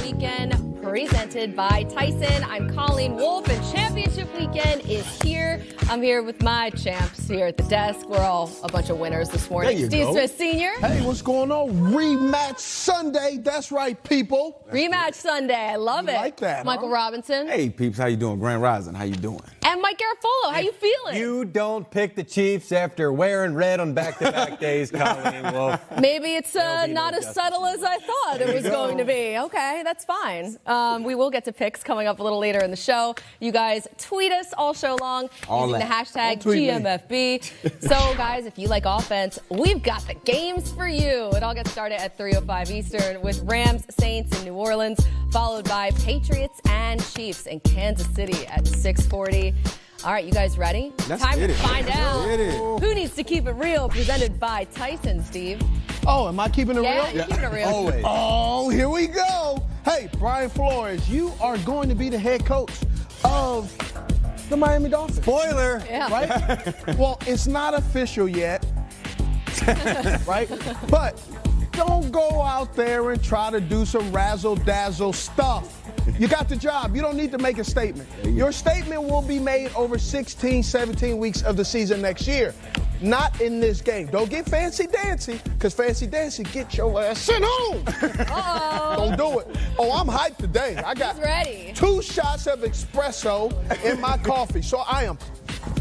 weekend presented by Tyson. I'm Colleen Wolfe, and championship weekend is here. I'm here with my champs here at the desk. We're all a bunch of winners this morning. Steve Smith Sr. Hey, what's going on? Rematch Sunday. That's right, people. Rematch Sunday. I love it. Like that, Michael Robinson. Hey, peeps. How you doing? Grand Rising. How you doing? And Mike Garafolo. How you feeling? You don't pick the Chiefs after wearing red on back-to-back days, Colleen Wolfe. Maybe it's not as subtle as I thought it was going to be. Okay, that's fine. We will get to picks coming up a little later in the show. You guys tweet us all show long using the hashtag GMFB. So, guys, if you like offense, we've got the games for you. It all gets started at 3:05 Eastern with Rams, Saints in New Orleans, followed by Patriots and Chiefs in Kansas City at 6:40. All right, you guys ready? Time to find out who needs to keep it real, presented by Tyson, Steve. Oh, am I keeping it real? Yeah, you're keeping it real. Always. Oh, here we go. Hey, Brian Flores, you are going to be the head coach of the Miami Dolphins. Spoiler. Yeah. Right? Well, it's not official yet, right? But don't go out there and try to do some razzle-dazzle stuff. You got the job. You don't need to make a statement. Your statement will be made over 16, 17 weeks of the season next year. Not in this game. Don't get fancy-dancy, because fancy-dancy get your ass sent home. Don't do it. Oh, I'm hyped today. I got ready. 2 shots of espresso in my coffee, so I am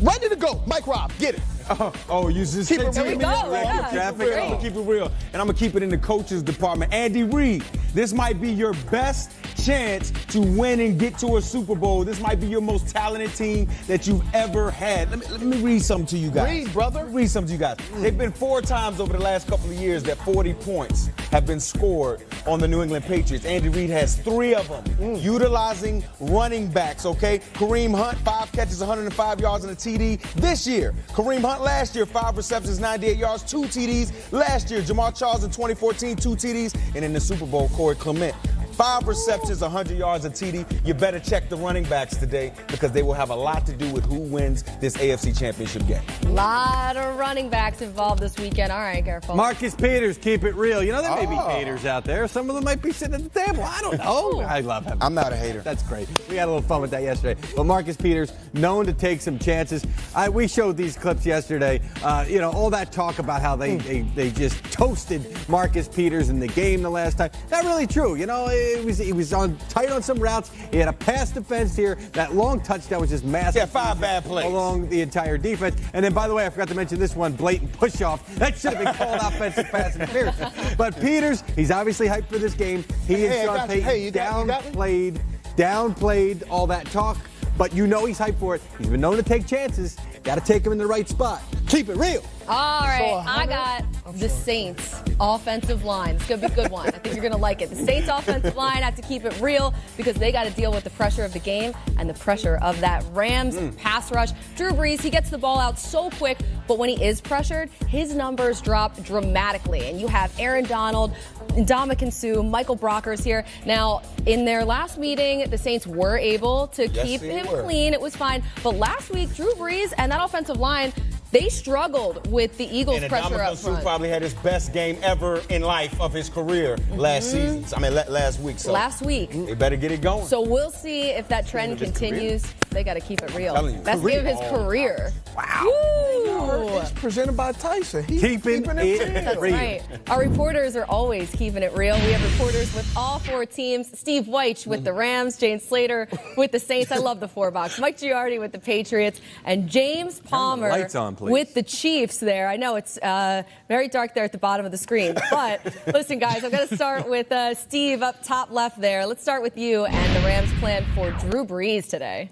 ready to go. Mike Rob, get it. You just Keep it take real. me Yeah, traffic. I'm gonna keep it real, and I'm gonna keep it in the coaches department. Andy Reid, this might be your best chance to win and get to a Super Bowl. This might be your most talented team that you've ever had. Let me read something to you guys. Read, brother. Read something to you guys. They've been 4 times over the last couple of years that 40 points have been scored on the New England Patriots. Andy Reid has 3 of them, utilizing running backs, okay? Kareem Hunt, 5 catches, 105 yards and a TD this year. Kareem Hunt last year, 5 receptions, 98 yards, 2 TDs last year. Jamar Charles in 2014, 2 TDs. And in the Super Bowl, Corey Clement, 5 receptions, 100 yards, a TD. You better check the running backs today, because they will have a lot to do with who wins this AFC Championship game. A lot of running backs involved this weekend. All right, Garafolo. Marcus Peters, keep it real. You know, there may be haters out there. Some of them might be sitting at the table. I don't know. I love him. I'm not a hater. That's great. We had a little fun with that yesterday. But Marcus Peters, known to take some chances. We showed these clips yesterday. All that talk about how they just toasted Marcus Peters in the game the last time. Not really true. You know, he was tight on some routes. He had a pass defense here. That long touchdown was just massive. Yeah, 5 bad plays along the entire defense. And then, by the way, I forgot to mention this one, blatant push-off. That should have been called offensive pass interference. But Peters, he's obviously hyped for this game. He and Sean Payton downplayed all that talk. But you know he's hyped for it. He's been known to take chances. Got to take him in the right spot. Keep it real. All right, I got the Saints offensive line. It's going to be a good one. I think you're going to like it. The Saints offensive line have to keep it real, because they got to deal with the pressure of the game and the pressure of that Rams pass rush. Drew Brees, he gets the ball out so quick, but when he is pressured, his numbers drop dramatically. And you have Aaron Donald, Ndamukong Suh, Michael Brockers here. Now, in their last meeting, the Saints were able to keep him clean. It was fine. But last week, Drew Brees and that offensive line, they struggled with the Eagles' pressure up front. Suh probably had his best game ever in life of his career last season. Last week. So last week. They better get it going. So we'll see if that trend continues. They got to keep it real. Best career. game of his career. Wow. Woo! It's presented by Tyson. He's Keeping it real. That's right. Our reporters are always keeping it real. We have reporters with all 4 teams. Steve Weich with the Rams, Jane Slater with the Saints. I love the 4-box. Mike Giardi with the Patriots, and James Palmer with the Chiefs there. I know it's very dark there at the bottom of the screen. But listen, guys, I'm going to start with Steve up top left there. Let's start with you and the Rams' plan for Drew Brees today.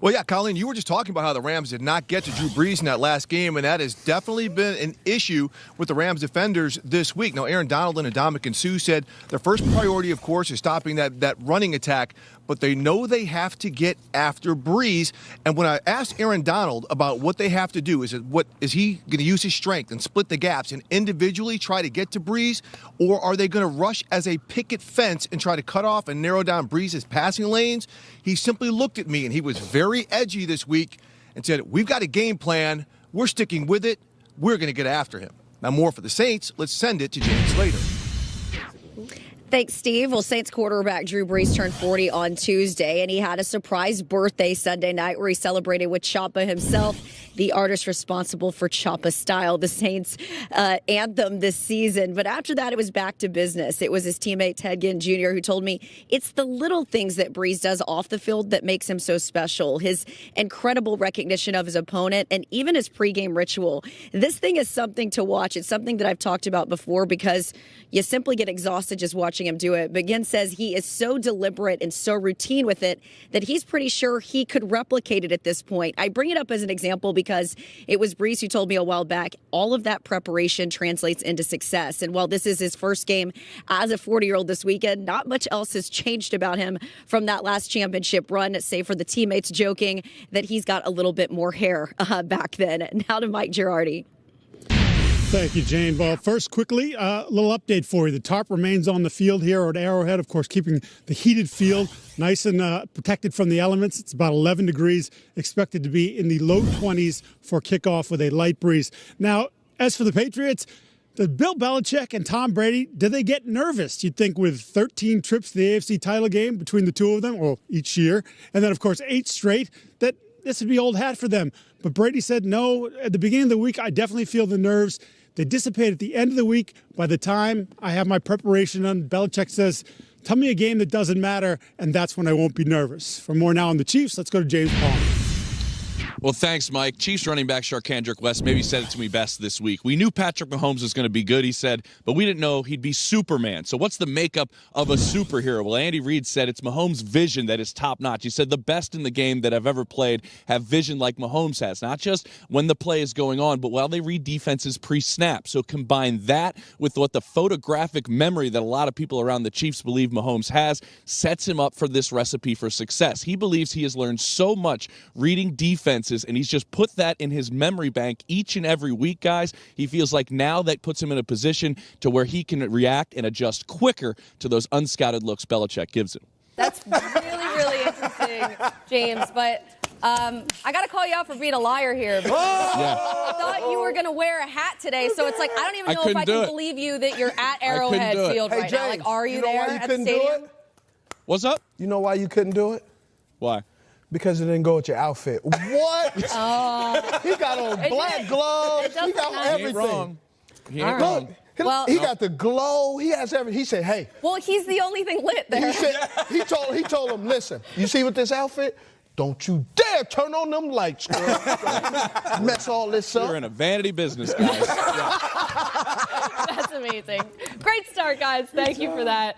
Well, yeah, Colleen, you were just talking about how the Rams did not get to Drew Brees in that last game, and that has definitely been an issue with the Rams defenders this week. Now, Aaron Donald and Ndamukong Suh said their first priority, of course, is stopping that running attack, but they know they have to get after Brees. And when I asked Aaron Donald about what they have to do, is he going to use his strength and split the gaps and individually try to get to Brees, or are they going to rush as a picket fence and try to cut off and narrow down Brees' passing lanes? He simply looked at me, and he was very edgy this week and said, we've got a game plan. We're sticking with it. We're going to get after him. Now, more for the Saints. Let's send it to James Slater. Thanks, Steve. Well, Saints quarterback Drew Brees turned 40 on Tuesday, and he had a surprise birthday Sunday night where he celebrated with Choppa himself, the artist responsible for Choppa Style, the Saints anthem this season. But after that, it was back to business. It was his teammate Ted Ginn Jr. who told me it's the little things that Brees does off the field that makes him so special. His incredible recognition of his opponent and even his pregame ritual. This thing is something to watch. It's something that I've talked about before because you simply get exhausted just watching him do it. But Ginn says he is so deliberate and so routine with it that he's pretty sure he could replicate it at this point. I bring it up as an example because it was Brees who told me a while back all of that preparation translates into success. And while this is his first game as a 40-year-old this weekend, not much else has changed about him from that last championship run, save for the teammates joking that he's got a little bit more hair back then. Now to Mike Girardi. Thank you, Jane. Well, first, quickly, a little update for you. The tarp remains on the field here at Arrowhead, of course, keeping the heated field nice and protected from the elements. It's about 11 degrees, expected to be in the low 20s for kickoff with a light breeze. Now, as for the Patriots, did Bill Belichick and Tom Brady, did they get nervous? You'd think with 13 trips to the AFC title game between the two of them, well, each year, and then, of course, 8 straight, that this would be old hat for them. But Brady said, no, at the beginning of the week, I definitely feel the nerves. They dissipate at the end of the week. By the time I have my preparation done, Belichick says, tell me a game that doesn't matter, and that's when I won't be nervous. For more now on the Chiefs, let's go to James Palmer. Well, thanks, Mike. Chiefs running back Sharkandrick West maybe said it to me best this week. We knew Patrick Mahomes was going to be good, he said, but we didn't know he'd be Superman. So what's the makeup of a superhero? Well, Andy Reid said it's Mahomes' vision that is top-notch. He said the best in the game that I've ever played have vision like Mahomes has, not just when the play is going on, but while they read defenses pre-snap. So combine that with what the photographic memory that a lot of people around the Chiefs believe Mahomes has sets him up for this recipe for success. He believes he has learned so much reading defenses, and he's just put that in his memory bank each and every week, guys. He feels like now that puts him in a position to where he can react and adjust quicker to those unscouted looks Belichick gives him. That's really, really interesting, James. But I got to call you out for being a liar here. Yeah. I thought you were going to wear a hat today, so it's like I don't even know if I can believe you that you're at Arrowhead Field right now. Like, are you there at the stadium? What's up? You know why you couldn't do it? Why? Because it didn't go with your outfit. What? He got on black gloves. He got everything. He ain't wrong. Look, he got the glow. He has everything. He said, hey. Well, he's the only thing lit there. He told him, listen, you see with this outfit? Don't you dare turn on them lights, girl. Mess all this up. You're in a vanity business, guys. That's amazing. Great start, guys. Thank you for that.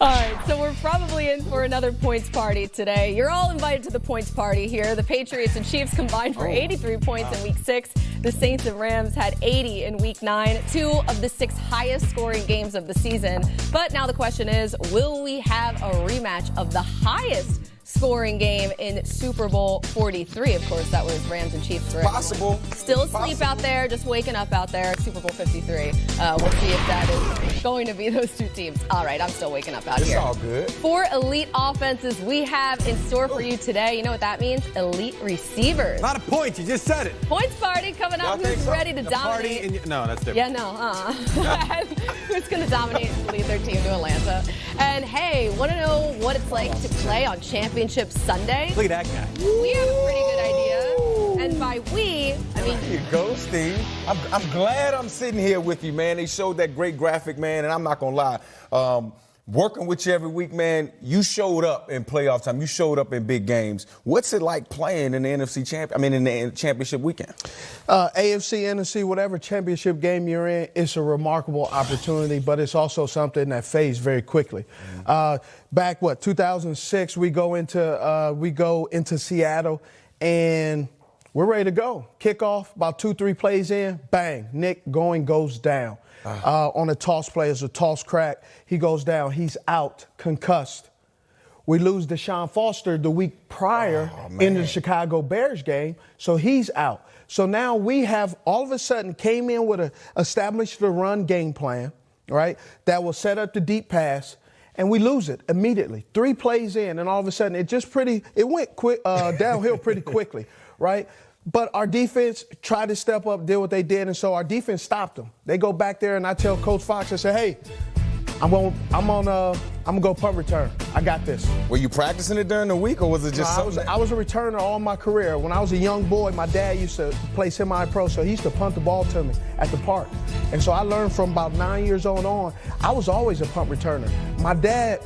All right, so we're probably in for another points party today. You're all invited to the points party here. The Patriots and Chiefs combined for 83 points in Week 6. The Saints and Rams had 80 in Week 9, 2 of the 6 highest scoring games of the season. But now the question is, will we have a rematch of the highest scoring game in Super Bowl 43? Of course, that was Rams and Chiefs. Right? Possible. Still asleep out there, just waking up out there at Super Bowl 53. We'll see if that is going to be those two teams. All right, I'm still waking up out here. It's all good. 4 elite offenses we have in store for you today. You know what that means? Elite receivers. Not a point. You just said it. Points party coming up. Who's ready to dominate? No, that's different. Yeah, no. Who's going to dominate and lead their team to Atlanta? And hey, want to know what it's like to play on Championship Sunday? Look at that guy. We have a pretty good idea. And by we, I mean... There you go, Steve. I'm glad I'm sitting here with you, man. They showed that great graphic, man, and I'm not going to lie. Working with you every week, man, you showed up in playoff time. You showed up in big games. What's it like playing in the in the championship weekend? AFC, NFC, whatever championship game you're in, it's a remarkable opportunity, but it's also something that fades very quickly. Back, 2006, we go into Seattle, and we're ready to go. Kickoff, about 2-3 plays in, bang, Nick goes down. On a toss play, as a toss crack, he goes down. He's out, concussed. We lose Deshaun Foster the week prior in the Chicago Bears game, so he's out. So now we have all of a sudden came in with established the run game plan, right, that will set up the deep pass, and we lose it immediately. 3 plays in, and all of a sudden it went quick downhill pretty quickly, right? But our defense tried to step up, did what they did, and so our defense stopped them. They go back there, and I tell Coach Fox, I say, hey, I'm gonna go punt return. I got this. Were you practicing it during the week, or was it just something? I was a returner all my career. When I was a young boy, my dad used to play semi-pro, so he used to punt the ball to me at the park. And so I learned from about 9 years old on, I was always a punt returner. My dad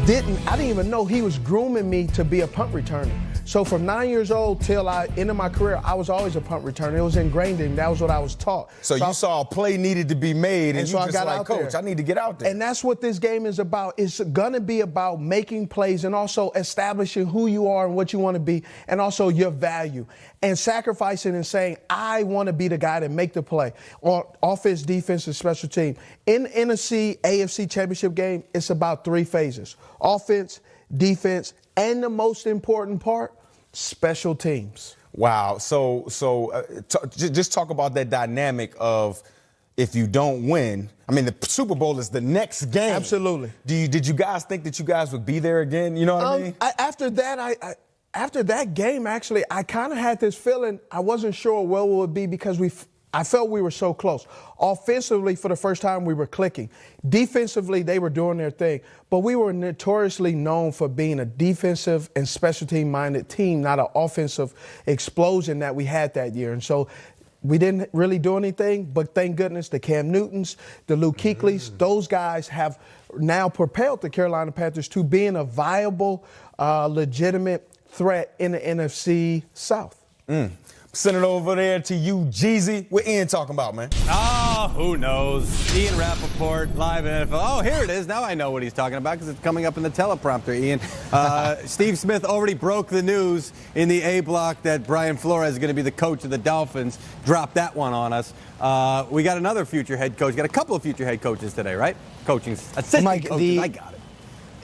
I didn't even know he was grooming me to be a punt returner. So from 9 years old till I ended my career, I was always a punt returner. It was ingrained in me. That was what I was taught. So you saw a play needed to be made, and so you I just got like, out Coach, there. I need to get out there. And that's what this game is about. It's going to be about making plays and also establishing who you are and what you want to be, and also your value. And sacrificing and saying, I want to be the guy to make the play on offense, defense, and special team. In NFC, AFC championship game, it's about 3 phases: offense, defense, and the most important part, special teams. Wow. So just talk about that dynamic of if you don't win. I mean, the Super Bowl is the next game. Absolutely. Did you guys think that you guys would be there again? You know what I mean? After that game, actually, I kind of had this feeling I wasn't sure where it would be because I felt we were so close. Offensively, for the first time, we were clicking. Defensively, they were doing their thing. But we were notoriously known for being a defensive and special team-minded team, not an offensive explosion that we had that year. And so we didn't really do anything, but thank goodness the Cam Newtons, the Luke Kuechly's, those guys have now propelled the Carolina Panthers to being a viable, legitimate threat in the NFC South. Send it over there to you, Jeezy. What Ian talking about, man? Oh, who knows? Ian Rappaport, live in NFL. Oh, here it is. Now I know what he's talking about because it's coming up in the teleprompter, Ian. Steve Smith already broke the news in the A block that Brian Flores is going to be the coach of the Dolphins. Dropped that one on us. We got another future head coach. Got a couple of future head coaches today, right? Coaching assistant coaches. I got it.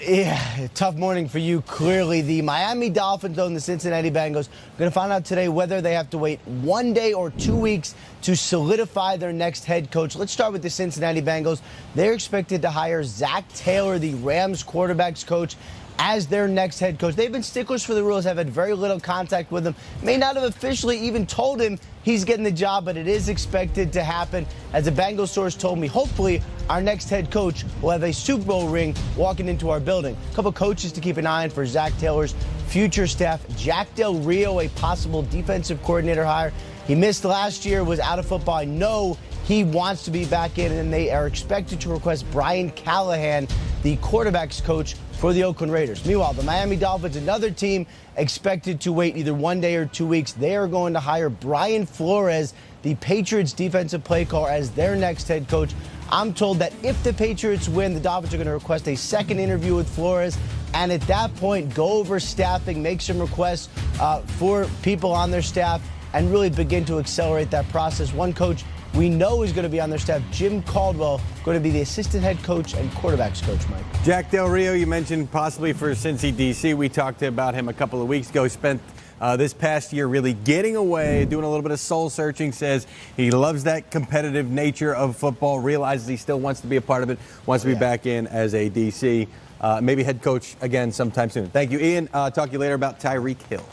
Yeah, tough morning for you. Clearly, the Miami Dolphins and the Cincinnati Bengals are going to find out today whether they have to wait 1 day or 2 weeks to solidify their next head coach. Let's start with the Cincinnati Bengals. They're expected to hire Zach Taylor, the Rams quarterbacks coach, as their next head coach. They've been sticklers for the rules, have had very little contact with him, may not have officially even told him he's getting the job, but it is expected to happen. As a Bengals source told me, hopefully our next head coach will have a Super Bowl ring walking into our building. A couple coaches to keep an eye on for Zach Taylor's future staff. Jack Del Rio, a possible defensive coordinator hire. He missed last year, was out of football. I know he wants to be back in, and they are expected to request Brian Callahan, the quarterbacks coach for the Oakland Raiders. Meanwhile, the Miami Dolphins, another team expected to wait either 1 day or 2 weeks. They are going to hire Brian Flores, the Patriots defensive play caller, as their next head coach. I'm told that if the Patriots win, the Dolphins are going to request a second interview with Flores, and at that point, go over staffing, make some requests for people on their staff, and really begin to accelerate that process. One coach we know is going to be on their staff, Jim Caldwell, going to be the assistant head coach and quarterbacks coach, Mike. Jack Del Rio, you mentioned possibly for Cincy DC. We talked about him a couple of weeks ago. He spent this past year really getting away, doing a little bit of soul searching, says he loves that competitive nature of football, realizes he still wants to be a part of it, wants to be back in as a DC, maybe head coach again sometime soon. Thank you, Ian. Talk to you later about Tyreek Hill.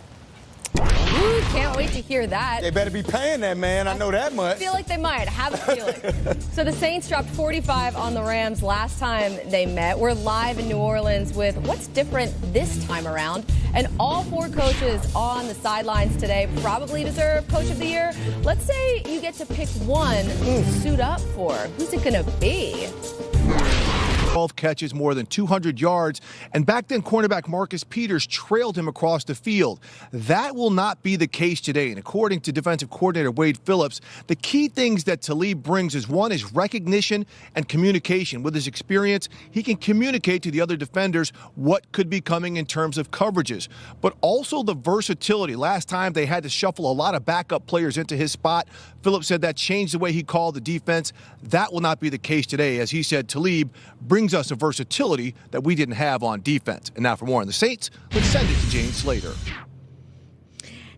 Ooh, can't wait to hear that. They better be paying that man. I know that much. I feel like they might. I have a feeling. So the Saints dropped 45 on the Rams last time they met. We're live in New Orleans with what's different this time around. And all 4 coaches on the sidelines today probably deserve Coach of the Year. Let's say you get to pick one to suit up for. Who's it going to be? 12 catches, more than 200 yards, and back then cornerback Marcus Peters trailed him across the field. That will not be the case today, and according to defensive coordinator Wade Phillips, the key things that Talib brings is one is recognition and communication. With his experience, he can communicate to the other defenders what could be coming in terms of coverages, but also the versatility. Last time they had to shuffle a lot of backup players into his spot. Phillips said that changed the way he called the defense. That will not be the case today. As he said, Talib brings us a versatility that we didn't have on defense. And now for more on the Saints, let's send it to Jane Slater.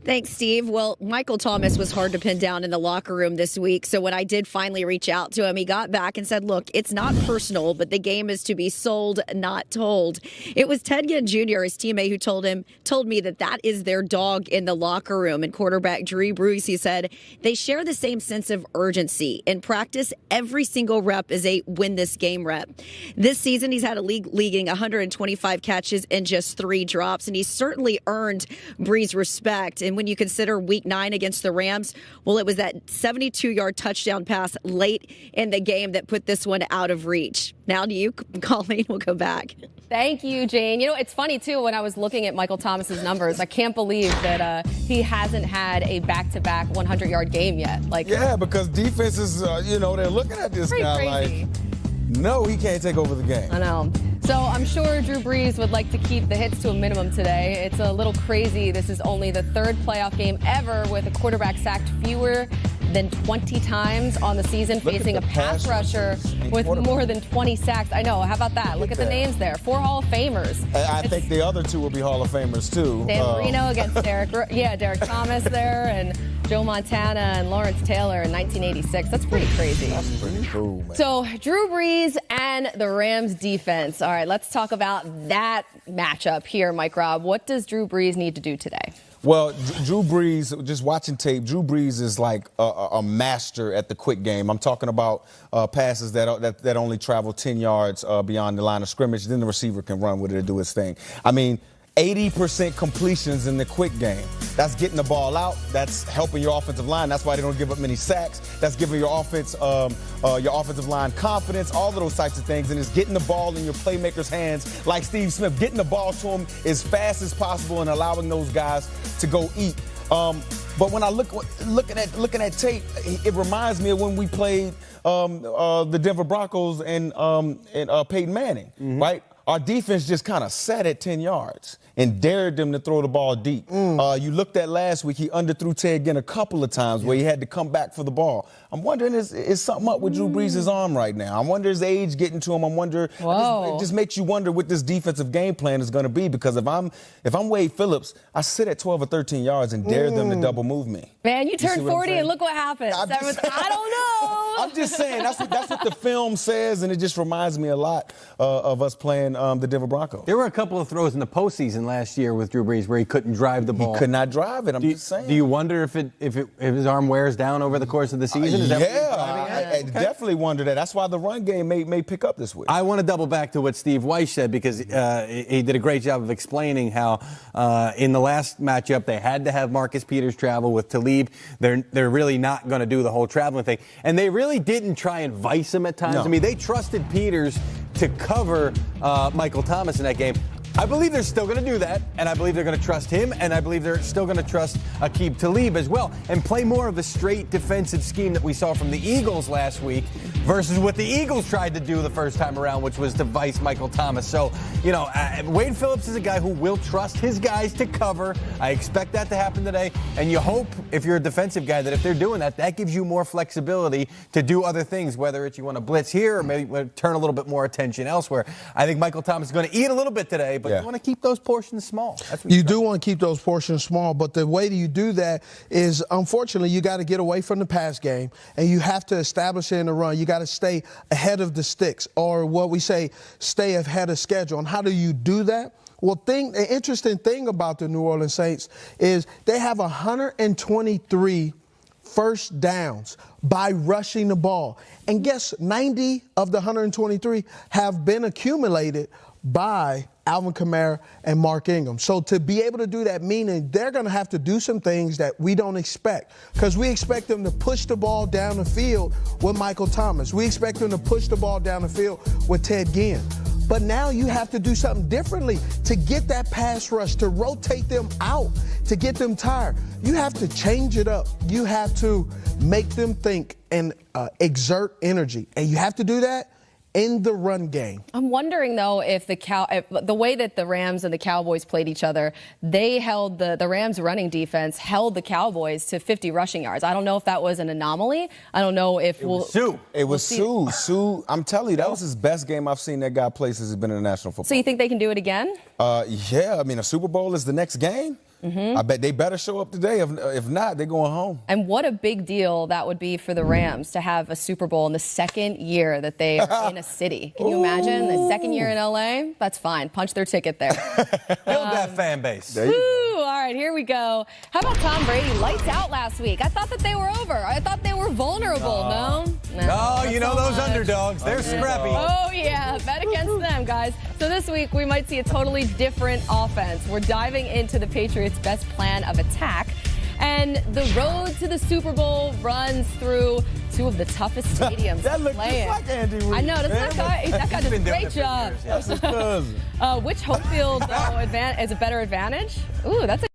Thanks, Steve. Well, Michael Thomas was hard to pin down in the locker room this week. So when I did finally reach out to him, he got back and said, look, it's not personal, but the game is to be sold, not told. It was Ted Ginn Jr., his teammate, who told me that is their dog in the locker room. And quarterback Drew Brees, he said, they share the same sense of urgency. In practice, every single rep is a win this game rep. This season, he's had a leading 125 catches and just 3 drops, and he's certainly earned Brees' respect. And when you consider Week 9 against the Rams, well, it was that 72-yard touchdown pass late in the game that put this one out of reach. Now to you, Colleen. We'll go back. Thank you, Jane. You know, it's funny, too, when I was looking at Michael Thomas's numbers, I can't believe that he hasn't had a back-to-back 100-yard game yet. Yeah, because defenses, they're looking at this guy crazy. like, no, he can't take over the game. I know. So I'm sure Drew Brees would like to keep the hits to a minimum today. It's a little crazy. This is only the 3rd playoff game ever with a quarterback sacked fewer than 20 times on the season, facing a pass rusher with more than 20 sacks. I know. How about that? Look at the names there. 4 Hall of Famers. I think the other 2 will be Hall of Famers, too. Dan Marino against Derek Thomas there, and Joe Montana and Lawrence Taylor in 1986. That's pretty crazy. That's pretty cool, man. So, Drew Brees and the Rams defense. All right, let's talk about that matchup here, Mike Robb. What does Drew Brees need to do today? Well, Drew Brees, just watching tape, Drew Brees is like a master at the quick game. I'm talking about passes that only travel 10 yards beyond the line of scrimmage. Then the receiver can run with it and do his thing. I mean, 80% completions in the quick game. That's getting the ball out. That's helping your offensive line. That's why they don't give up many sacks. That's giving your offensive line confidence, all of those types of things. And it's getting the ball in your playmakers' hands, like Steve Smith, getting the ball to them as fast as possible and allowing those guys to go eat. But when I looking at tape, it reminds me of when we played the Denver Broncos and Peyton Manning, right? Our defense just kind of sat at 10 yards and dared them to throw the ball deep. You looked at last week, he underthrew Ted Ginn a couple of times where he had to come back for the ball. I'm wondering, is something up with Drew Brees' arm right now? I wonder, is age getting to him? I'm wondering. It just makes you wonder what this defensive game plan is going to be, because if I'm Wade Phillips, I sit at 12 or 13 yards and dare them to double move me. Man, you turned 40 and look what happened. I don't know. I'm just saying, that's what the film says, and it just reminds me a lot of us playing the Denver Broncos. There were a couple of throws in the postseason last year with Drew Brees where he couldn't drive the ball. He could not drive it. I'm just saying. Do you wonder if his arm wears down over the course of the season? I definitely wonder that. That's why the run game may pick up this week. I want to double back to what Steve Weiss said, because he did a great job of explaining how in the last matchup they had to have Marcus Peters travel with Talib. They're really not going to do the whole traveling thing, and they really didn't try and vice him at times. No. I mean, they trusted Peters to cover Michael Thomas in that game. I believe they're still going to do that, and I believe they're going to trust him, and I believe they're still going to trust Aqib Talib as well, and play more of the straight defensive scheme that we saw from the Eagles last week versus what the Eagles tried to do the first time around, which was to vice Michael Thomas. So, Wade Phillips is a guy who will trust his guys to cover. I expect that to happen today, and you hope, if you're a defensive guy, that if they're doing that, that gives you more flexibility to do other things, whether it's you want to blitz here or maybe turn a little bit more attention elsewhere. I think Michael Thomas is going to eat a little bit today, but you want to keep those portions small. That's what you do want to keep those portions small, but the way that you do that is, unfortunately, you got to get away from the pass game, and you have to establish it in the run. You got to stay ahead of the sticks, or what we say, stay ahead of schedule. And how do you do that? Well, the interesting thing about the New Orleans Saints is they have 123 first downs by rushing the ball. And guess 90 of the 123 have been accumulated by Alvin Kamara and Mark Ingram. So to be able to do that, meaning they're going to have to do some things that we don't expect, because we expect them to push the ball down the field with Michael Thomas. We expect them to push the ball down the field with Ted Ginn. But now you have to do something differently to get that pass rush, to rotate them out, to get them tired. You have to change it up. You have to make them think and exert energy. And you have to do that in the run game. I'm wondering, though, if the way that the Rams and the Cowboys played each other, they held the Rams running defense held the Cowboys to 50 rushing yards. I don't know if that was an anomaly. I don't know if It was Sue. I'm telling you, that was his best game I've seen that guy play since he's been in the National Football. So you think they can do it again? Yeah. I mean, a Super Bowl is the next game. I bet they better show up today. If not, they're going home. And what a big deal that would be for the Rams to have a Super Bowl in the second year that they are in a city. Can you imagine? The second year in L.A.? That's fine. Punch their ticket there. Build that fan base. All right, here we go. How about Tom Brady? Lights out last week. I thought that they were over. I thought they were vulnerable. No, you know those underdogs. They're scrappy. Oh, yeah. Bet against them, guys. So this week, we might see a totally different offense. We're diving into the Patriots' best plan of attack. And the road to the Super Bowl runs through two of the toughest stadiums That looks playing. just like Andy Reid. I know, doesn't that guy does a great job. That's his cousin. Which home field, though, is a better advantage? Ooh, that's a